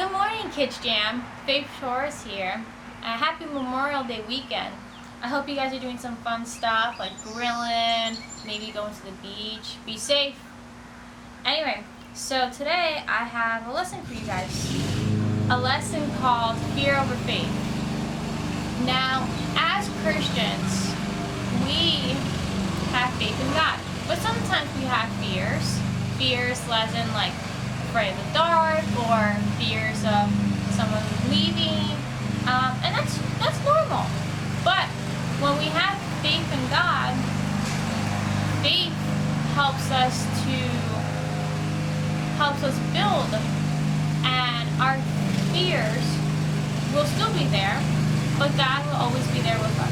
Good morning, Kidz Jam. Faith Shores here. Happy Memorial Day weekend. I hope you guys are doing some fun stuff like grilling, maybe going to the beach. Be safe. Anyway, so today I have a lesson for you guys. A lesson called Fear Over Faith. Now, as Christians, we have faith in God. But sometimes we have fears. Fears as in like afraid of the dark or fears of someone leaving. And that's normal. But when we have faith in God, faith helps us build, and our fears will still be there, but God will always be there with us.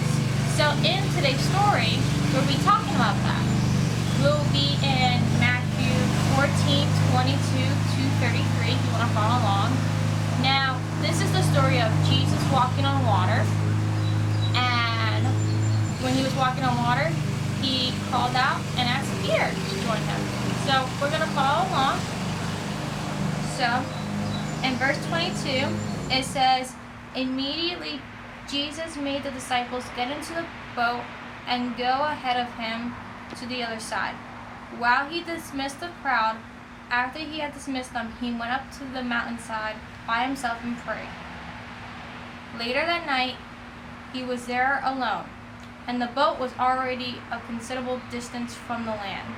So in today's story, we'll be talking about that. We'll be in Matthew 14:22-33 if you want to follow along. Now, this is the story of Jesus walking on water, and when he was walking on water, he called out and asked Peter to join him. So we're going to follow along. So in verse 22, it says, "Immediately Jesus made the disciples get into the boat and go ahead of him to the other side. While he dismissed the crowd, after he had dismissed them, he went up to the mountainside by himself and prayed. Later that night, he was there alone, and the boat was already a considerable distance from the land.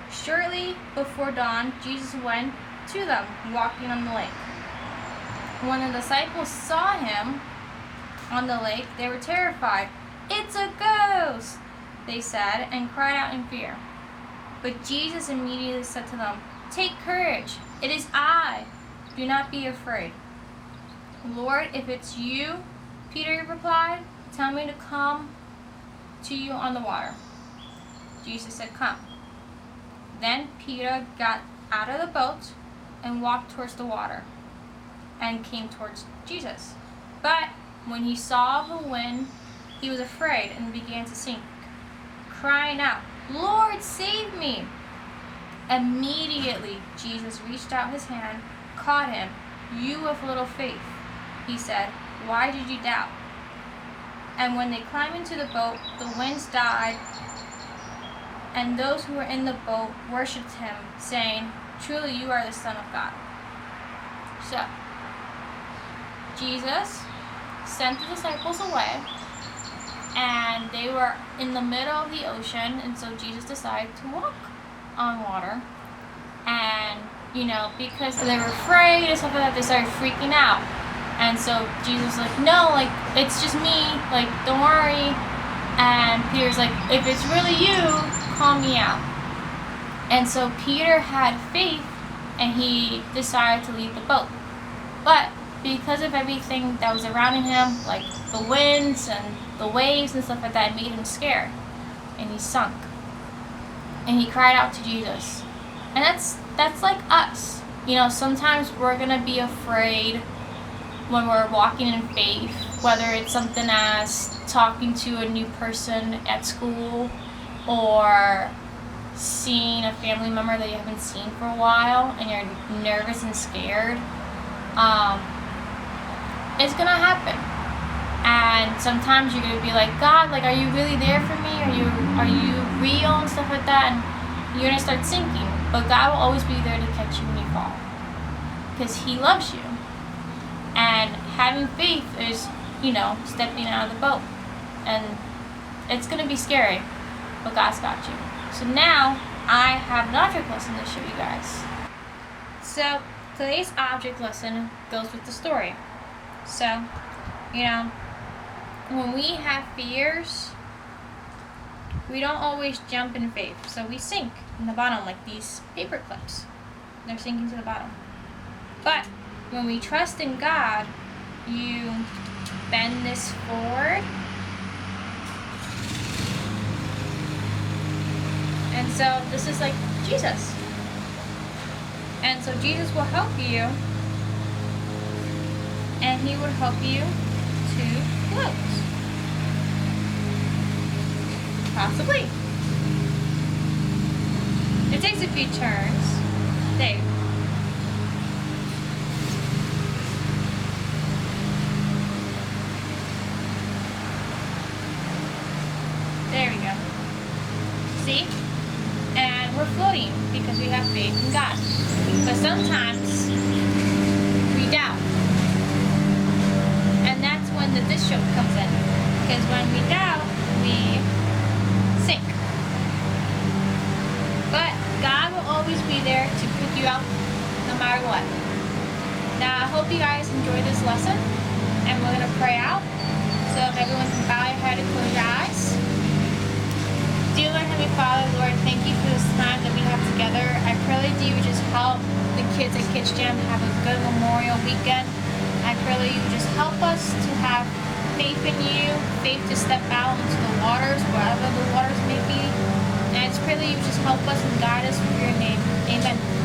Shortly before dawn, Jesus went to them, walking on the lake. When the disciples saw him on the lake, they were terrified. 'It's a ghost!' they said, and cried out in fear. But Jesus immediately said to them, 'Take courage, it is I. Do not be afraid.' 'Lord, if it's you,' Peter replied, 'tell me to come to you on the water.' Jesus said, 'Come.' Then Peter got out of the boat and walked towards the water and came towards Jesus. But when he saw the wind, he was afraid and began to sink, crying out, 'Lord, save me!' Immediately Jesus reached out his hand, caught him. 'You of little faith,' he said, 'why did you doubt?' And when they climbed into the boat, the winds died, and those who were in the boat worshipped him, saying, 'Truly you are the Son of God.'" So, Jesus sent the disciples away, and they were in the middle of the ocean, and so Jesus decided to walk on water. And, because they were afraid and stuff like that, they started freaking out. And so Jesus was like, "No, it's just me, don't worry." And Peter's like, "If it's really you, call me out." And so Peter had faith, and he decided to leave the boat. But because of everything that was around him, like the winds and the waves and stuff like that, it made him scared, and he sunk. And he cried out to Jesus. And that's like us. Sometimes we're gonna be afraid when we're walking in faith, whether it's something as talking to a new person at school or seeing a family member that you haven't seen for a while and you're nervous and scared. It's gonna happen. And sometimes you're gonna be like, "God, are you really there for me? Are you real?" and stuff like that, and you're gonna start sinking. But God will always be there to catch you when you fall, because he loves you. And having faith is, stepping out of the boat. And it's gonna be scary, but God's got you. So now I have an object lesson to show you guys. So today's object lesson goes with the story. So, when we have fears, we don't always jump in faith. So we sink in the bottom like these paper clips. They're sinking to the bottom. But when we trust in God, you bend this forward. And so this is like Jesus. And so Jesus will help you, and he would help you to float. Possibly. It takes a few turns. Dave. But sometimes we doubt. And that's when the dish choke comes in. Because when we doubt, we sink. But God will always be there to pick you up no matter what. Now, I hope you guys enjoyed this lesson. And we're going to pray out. So if everyone can bow your head and close your eyes. Dear Lord, Heavenly Father, Lord, thank you for this time that we have together. I pray that you would just help the kids at Kidz Jam have a good Memorial weekend. I pray that you would just help us to have faith in you, faith to step out into the waters, wherever the waters may be. And I just pray that you would just help us and guide us with your name. Amen.